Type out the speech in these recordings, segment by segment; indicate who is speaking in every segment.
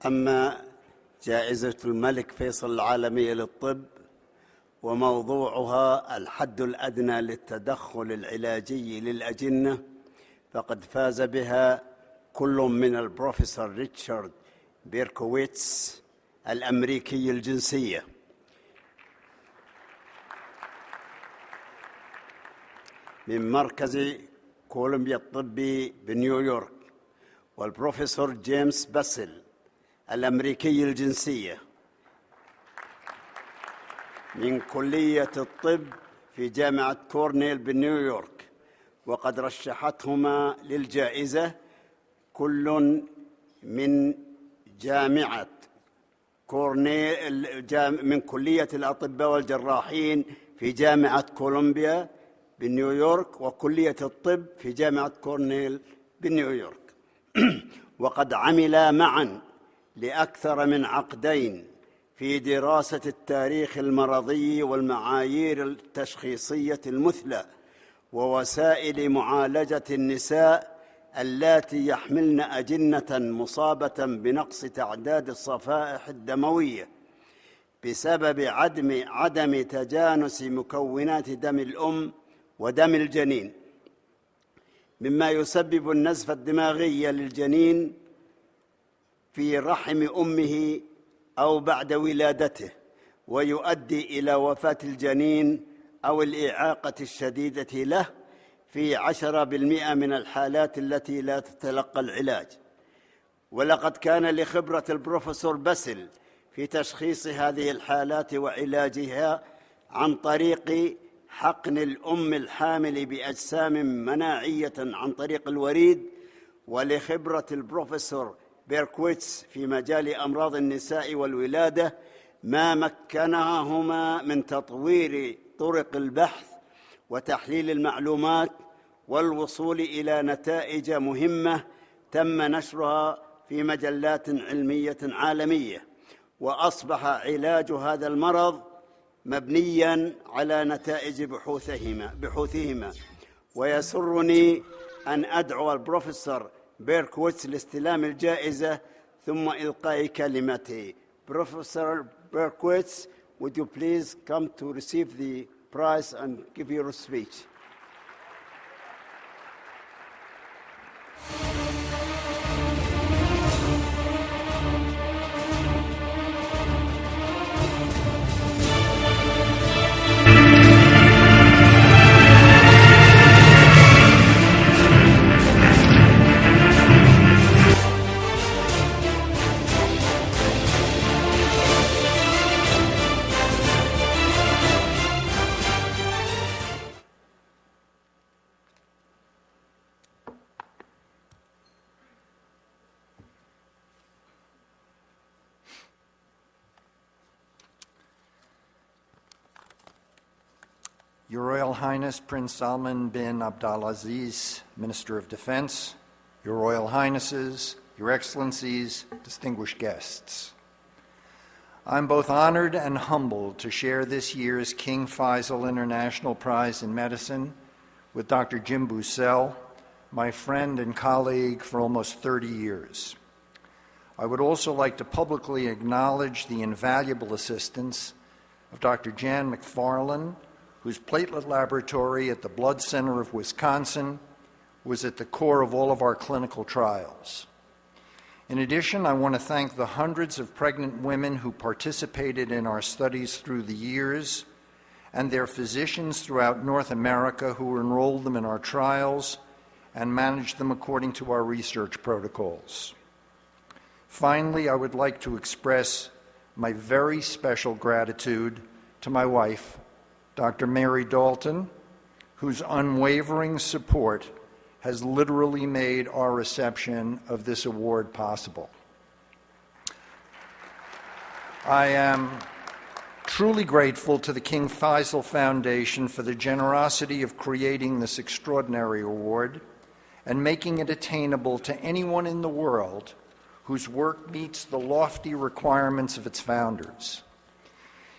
Speaker 1: أما جائزة الملك فيصل العالمية للطب وموضوعها الحد الأدنى للتدخل العلاجي للأجنة، فقد فاز بها كل من البروفيسور ريتشارد بيركويتس الأمريكي الجنسية من مركز كولومبيا الطبي بنيويورك، والبروفيسور جيمس باسل الأمريكي الجنسية من كلية الطب في جامعة كورنيل بنيويورك، وقد رشحتهما للجائزة كل من جامعة كورنيل من كلية الأطباء والجراحين في جامعة كولومبيا بنيويورك وكلية الطب في جامعة كورنيل بنيويورك. وقد عملا معا لأكثر من عقدين في دراسة التاريخ المرضي والمعايير التشخيصية المثلى ووسائل معالجة النساء اللاتي يحملن أجنة مصابة بنقص تعداد الصفائح الدموية بسبب عدم تجانس مكونات دم الأم ودم الجنين، مما يسبب النزف الدماغي للجنين في رحم أمه أو بعد ولادته، ويؤدي إلى وفاة الجنين أو الإعاقة الشديدة له في 10% من الحالات التي لا تتلقى العلاج. ولقد كان لخبرة البروفيسور باسل في تشخيص هذه الحالات وعلاجها عن طريق حقن الأم الحامل بأجسام مناعية عن طريق الوريد، ولخبرة البروفيسور بيركويتس في مجال أمراض النساء والولادة ما مكنهما من تطوير طرق البحث وتحليل المعلومات والوصول إلى نتائج مهمة تم نشرها في مجلات علمية عالمية، وأصبح علاج هذا المرض مبنياً على نتائج بحوثهما. ويسرني أن أدعو البروفيسور بيركويتس لاستلام الجائزة ثم إلقاء كلمته. Professor Berkowitz, would you please come to receive the prize and give your speech?
Speaker 2: Your Royal Highness Prince Salman bin Abdulaziz, Minister of Defense, Your Royal Highnesses, Your Excellencies, distinguished guests. I'm both honored and humbled to share this year's King Faisal International Prize in Medicine with Dr. Jim Bussell, my friend and colleague for almost 30 years. I would also like to publicly acknowledge the invaluable assistance of Dr. Jan McFarlane, whose platelet laboratory at the Blood Center of Wisconsin was at the core of all of our clinical trials. In addition, I want to thank the hundreds of pregnant women who participated in our studies through the years and their physicians throughout North America who enrolled them in our trials and managed them according to our research protocols. Finally, I would like to express my very special gratitude to my wife, Dr. Mary Dalton, whose unwavering support has literally made our reception of this award possible. I am truly grateful to the King Faisal Foundation for the generosity of creating this extraordinary award and making it attainable to anyone in the world whose work meets the lofty requirements of its founders.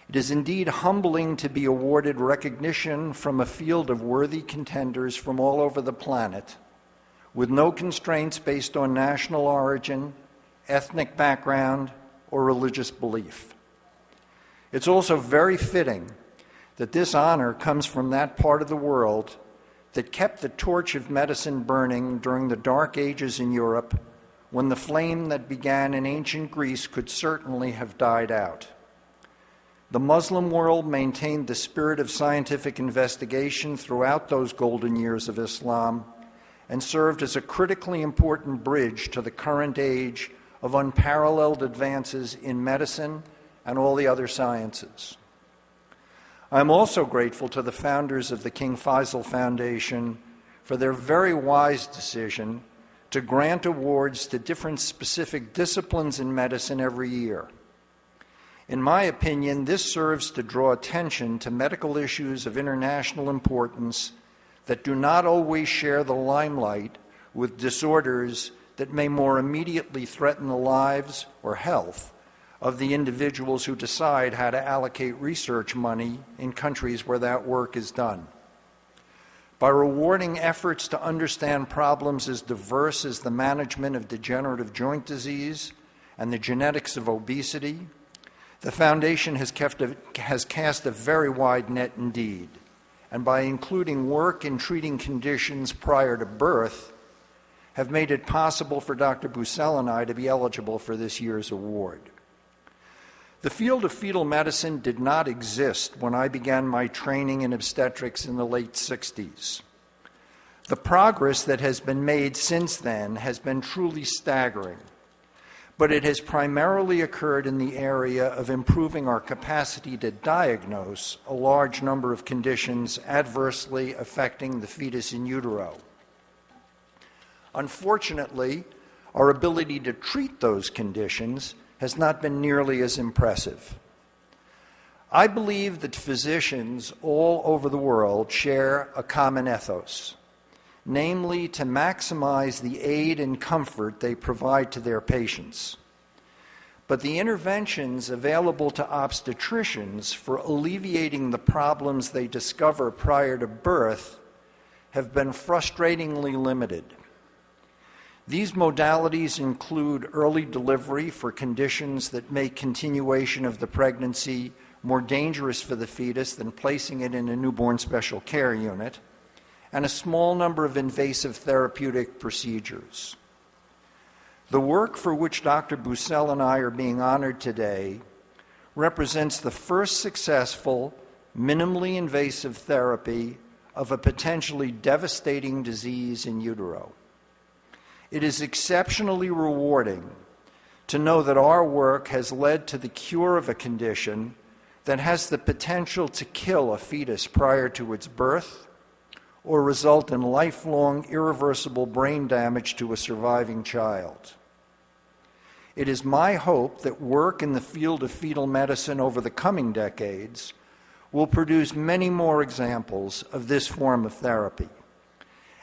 Speaker 2: It is indeed humbling to be awarded recognition from a field of worthy contenders from all over the planet, with no constraints based on national origin, ethnic background, or religious belief. It's also very fitting that this honor comes from that part of the world that kept the torch of medicine burning during the Dark Ages in Europe, when the flame that began in ancient Greece could certainly have died out. The Muslim world maintained the spirit of scientific investigation throughout those golden years of Islam and served as a critically important bridge to the current age of unparalleled advances in medicine and all the other sciences. I'm also grateful to the founders of the King Faisal Foundation for their very wise decision to grant awards to different specific disciplines in medicine every year. In my opinion, this serves to draw attention to medical issues of international importance that do not always share the limelight with disorders that may more immediately threaten the lives or health of the individuals who decide how to allocate research money in countries where that work is done. By rewarding efforts to understand problems as diverse as the management of degenerative joint disease and the genetics of obesity, the Foundation has cast a very wide net indeed, and by including work in treating conditions prior to birth, have made it possible for Dr. Bussell and I to be eligible for this year's award. The field of fetal medicine did not exist when I began my training in obstetrics in the late 60s. The progress that has been made since then has been truly staggering, but it has primarily occurred in the area of improving our capacity to diagnose a large number of conditions adversely affecting the fetus in utero. Unfortunately, our ability to treat those conditions has not been nearly as impressive. I believe that physicians all over the world share a common ethos, namely to maximize the aid and comfort they provide to their patients. But the interventions available to obstetricians for alleviating the problems they discover prior to birth have been frustratingly limited. These modalities include early delivery for conditions that make continuation of the pregnancy more dangerous for the fetus than placing it in a newborn special care unit, and a small number of invasive therapeutic procedures. The work for which Dr. Bussell and I are being honored today represents the first successful, minimally invasive therapy of a potentially devastating disease in utero. It is exceptionally rewarding to know that our work has led to the cure of a condition that has the potential to kill a fetus prior to its birth or result in lifelong irreversible brain damage to a surviving child. It is my hope that work in the field of fetal medicine over the coming decades will produce many more examples of this form of therapy,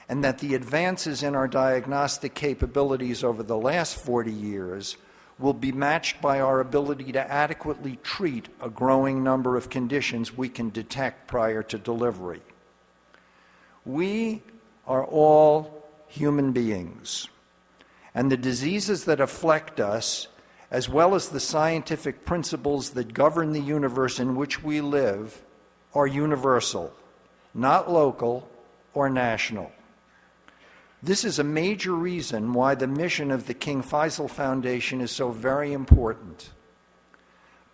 Speaker 2: and that the advances in our diagnostic capabilities over the last 40 years will be matched by our ability to adequately treat a growing number of conditions we can detect prior to delivery. We are all human beings, and the diseases that afflict us, as well as the scientific principles that govern the universe in which we live, are universal, not local or national. This is a major reason why the mission of the King Faisal Foundation is so very important.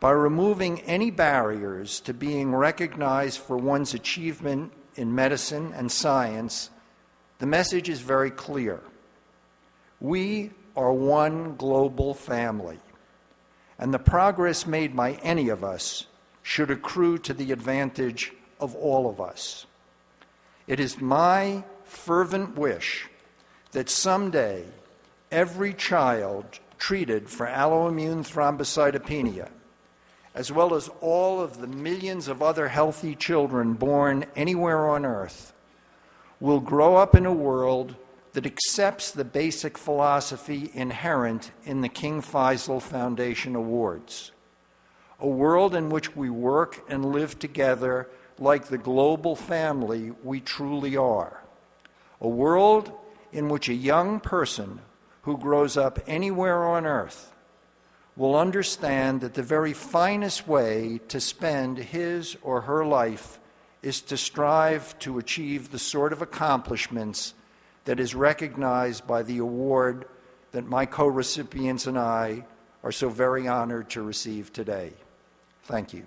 Speaker 2: By removing any barriers to being recognized for one's achievement in medicine and science, the message is very clear. We are one global family, and the progress made by any of us should accrue to the advantage of all of us. It is my fervent wish that someday every child treated for alloimmune thrombocytopenia, as well as all of the millions of other healthy children born anywhere on earth, will grow up in a world that accepts the basic philosophy inherent in the King Faisal Foundation Awards. A world in which we work and live together like the global family we truly are. A world in which a young person who who grows up anywhere on earth will understand that the very finest way to spend his or her life is to strive to achieve the sort of accomplishments that is recognized by the award that my co-recipients and I are so very honored to receive today. Thank you.